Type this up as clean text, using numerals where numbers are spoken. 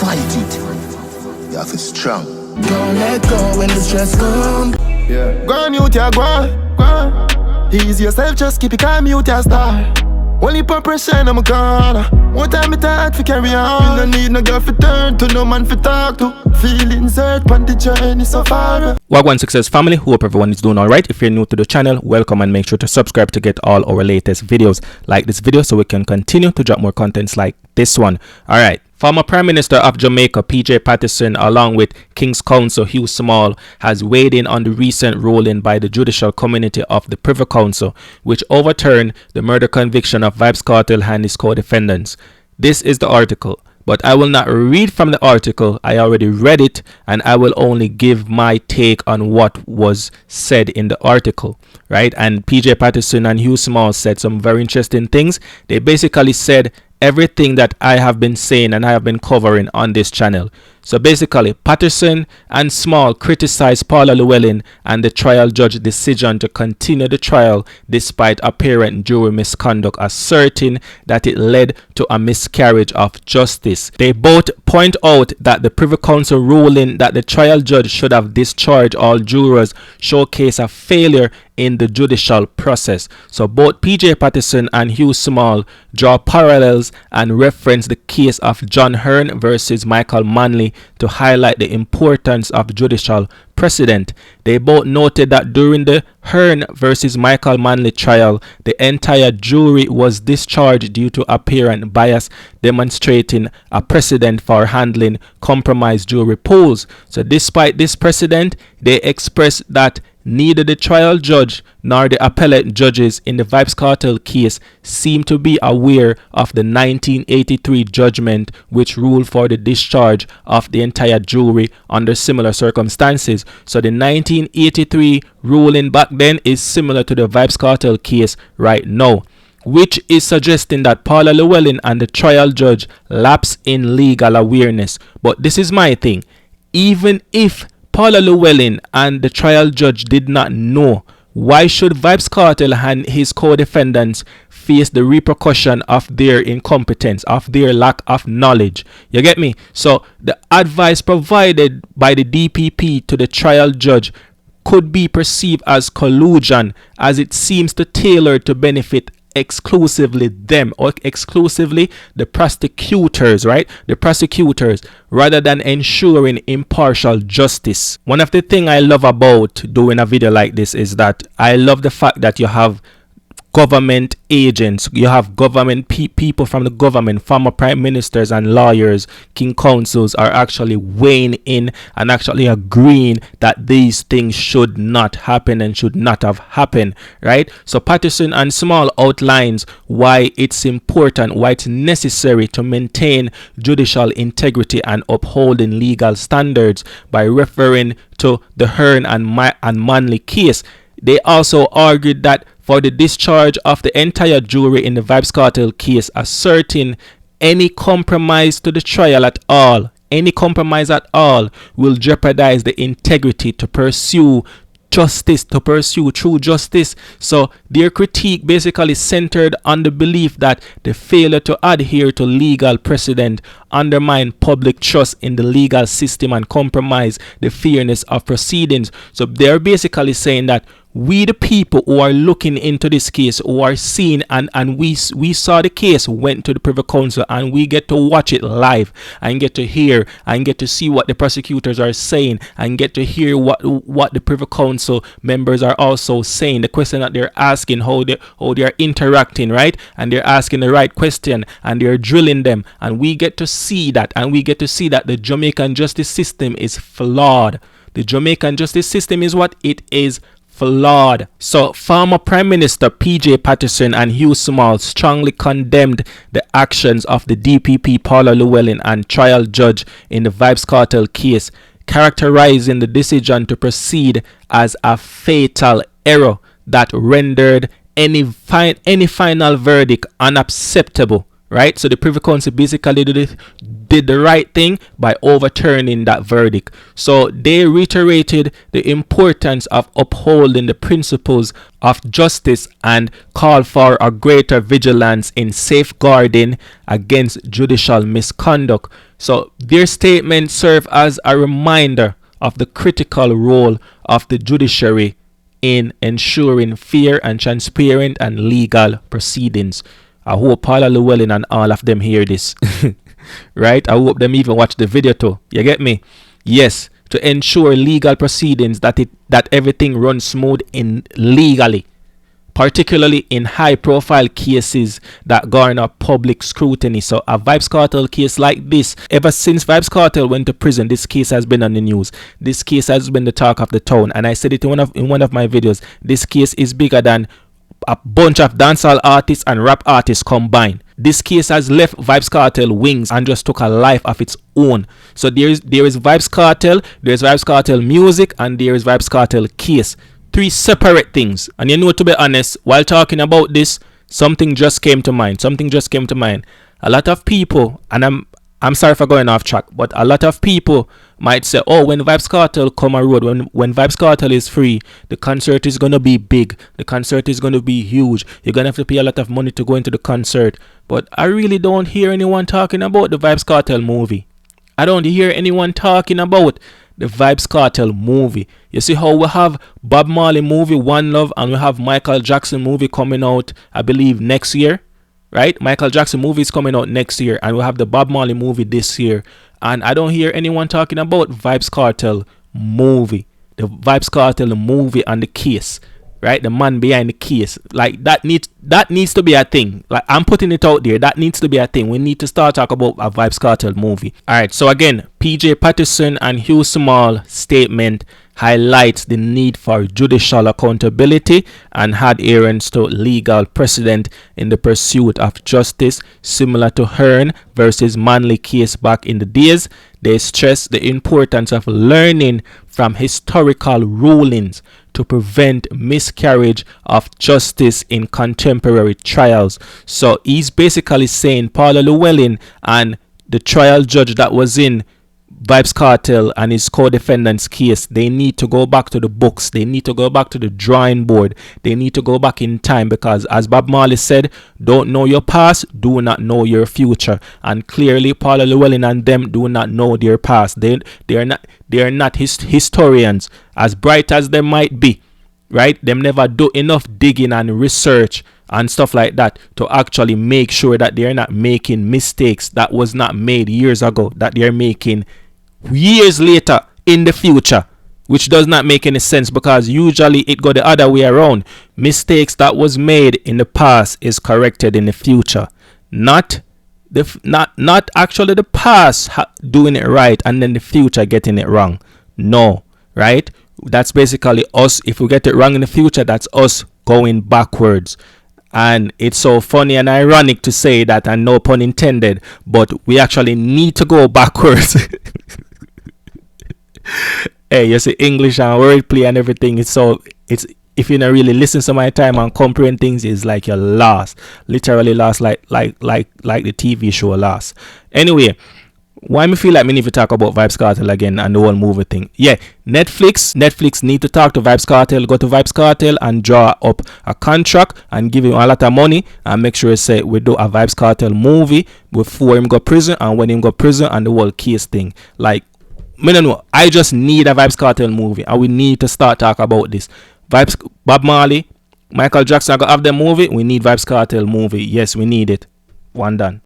fight it. You have to strong. Don't let go when the stress comes. Yeah. Go on, mute ya, go on. Ease yourself, just keep it calm, mute ya, star. Only put pressure in my corner. One time it hard for carry on. You no need no girl for turn to, no man for talk to. Feelings hurt, but the journey so far. Wagwan Success family, hope everyone is doing alright. If you're new to the channel, welcome and make sure to subscribe to get all our latest videos. Like this video so we can continue to drop more contents like this one. Alright. Former Prime Minister of Jamaica, PJ Paterson, along with King's Counsel Hugh Small, has weighed in on the recent ruling by the judicial committee of the Privy Council, which overturned the murder conviction of Vybz Kartel and his co-defendants. This is the article, but I will not read from the article. I already read it, and I will only give my take on what was said in the article, right? And PJ Paterson and Hugh Small said some very interesting things. They basically said everything that I have been saying and I have been covering on this channel. So basically, Paterson and Small criticized Paula Llewellyn and the trial judge's decision to continue the trial despite apparent jury misconduct, asserting that it led to a miscarriage of justice. They both point out that the Privy Council ruling that the trial judge should have discharged all jurors showcase a failure in the judicial process. So both PJ Paterson and Hugh Small draw parallels and reference the case of John Hearn versus Michael Manley to highlight the importance of judicial precedent. They both noted that during the Hearn versus Michael Manley trial, the entire jury was discharged due to apparent bias, demonstrating a precedent for handling compromised jury pools. So despite this precedent, they expressed that neither the trial judge nor the appellate judges in the Vybz Kartel case seem to be aware of the 1983 judgment which ruled for the discharge of the entire jury under similar circumstances. So the 1983 ruling back then is similar to the Vybz Kartel case right now, which is suggesting that Paula Llewellyn and the trial judge lapse in legal awareness. But this is my thing. Even if Paula Llewellyn and the trial judge did not know, why should Vybz Kartel and his co-defendants face the repercussion of their incompetence, of their lack of knowledge? You get me? So the advice provided by the DPP to the trial judge could be perceived as collusion, as it seems to tailor to benefit exclusively them, or exclusively the prosecutors, right? The prosecutors, rather than ensuring impartial justice. One of the things I love about doing a video like this is that I love the fact that you have government agents, you have government people from the government, former prime ministers and lawyers, king councils are actually weighing in and actually agreeing that these things should not happen and should not have happened, right? So Paterson and Small outlines why it's important, why it's necessary to maintain judicial integrity and upholding legal standards by referring to the Hearn and Manley case. They also argued that for the discharge of the entire jury in the Vybz Kartel case, asserting any compromise to the trial at all, any compromise at all, will jeopardize the integrity to pursue justice, to pursue true justice. So their critique basically centered on the belief that the failure to adhere to legal precedent undermine public trust in the legal system and compromise the fairness of proceedings. So they're basically saying that we, the people who are looking into this case, who are seeing and we saw the case, went to the Privy Council, and we get to watch it live and get to hear and get to see what the prosecutors are saying and get to hear what the Privy Council members are also saying, the question that they're asking, how they are interacting, right? And they're asking the right question and they're drilling them, and we get to see that, and we get to see that the Jamaican justice system is flawed. The Jamaican justice system is what it is, flawed. So former Prime Minister PJ Paterson and Hugh Small strongly condemned the actions of the DPP Paula Llewellyn and trial judge in the Vybz Kartel case, characterizing the decision to proceed as a fatal error that rendered any final verdict unacceptable, right? So the Privy Council basically did the right thing by overturning that verdict. So they reiterated the importance of upholding the principles of justice and called for a greater vigilance in safeguarding against judicial misconduct. So their statement served as a reminder of the critical role of the judiciary in ensuring fair and transparent and legal proceedings. I hope Paula Llewellyn and all of them hear this. Right? I hope them even watch the video too. You get me? Yes, to ensure legal proceedings, that everything runs smooth in legally, particularly in high profile cases that garner public scrutiny. So a Vybz Kartel case like this, ever since Vybz Kartel went to prison, this case has been on the news. This case has been the talk of the town, and I said it in one of my videos. This case is bigger than a bunch of dancehall artists and rap artists combined. This case has left Vybz Kartel wings and just took a life of its own. So there is Vybz Kartel, there's Vybz Kartel music, and there is Vybz Kartel case. Three separate things. And you know, to be honest, while talking about this, something just came to mind. A lot of people, and I'm sorry for going off track, but a lot of people might say, oh, when Vybz Kartel come on road, when Vybz Kartel is free, the concert is going to be big. The concert is going to be huge. You're going to have to pay a lot of money to go into the concert. But I really don't hear anyone talking about the Vybz Kartel movie. I don't hear anyone talking about the Vybz Kartel movie. You see how we have Bob Marley movie, One Love, and we have Michael Jackson movie coming out, I believe, next year. Right? Michael Jackson movie is coming out next year, and we'll have the Bob Marley movie this year. And I don't hear anyone talking about Vybz Kartel movie. The Vybz Kartel movie and the case. Right? The man behind the case. Like, that needs to be a thing. Like, I'm putting it out there. That needs to be a thing. We need to start talking about a Vybz Kartel movie. Alright, so again, PJ Paterson and Hugh Small statement highlights the need for judicial accountability and adherence to legal precedent in the pursuit of justice, similar to Hearn versus Manley case back in the days. They stress the importance of learning from historical rulings to prevent miscarriage of justice in contemporary trials. So he's basically saying Paula Llewellyn and the trial judge that was in Vybz Kartel and his co-defendant's case, they need to go back to the books. They need to go back to the drawing board. They need to go back in time, because as Bob Marley said, don't know your past, do not know your future. And clearly Paula Llewellyn and them do not know their past. They are not historians, as bright as they might be, right? Them never do enough digging and research and stuff like that to actually make sure that they're not making mistakes that was not made years ago, that they're making years later in the future, which does not make any sense, because usually it go the other way around. Mistakes that was made in the past is corrected in the future, not actually the past doing it right and then the future getting it wrong. No, right? That's basically us. If we get it wrong in the future, that's us going backwards. And it's so funny and ironic to say that, and no pun intended, but we actually need to go backwards. Hey, you see, English and wordplay and everything, it's if you don't really listen to my time and comprehend things, it's like you're lost, literally lost, like the TV show Lost. Anyway, why me feel like me need to talk about Vybz Kartel again and the whole movie thing? Yeah, Netflix need to talk to Vybz Kartel, go to Vybz Kartel and draw up a contract and give him a lot of money and make sure say we do a Vybz Kartel movie before him go prison and when him go prison and the whole case thing. Like, I don't know, I just need a Vybz Kartel movie and we need to start talk about this. Bob Marley, Michael Jackson, I got have the movie. We need Vybz Kartel movie. Yes, we need it. One done.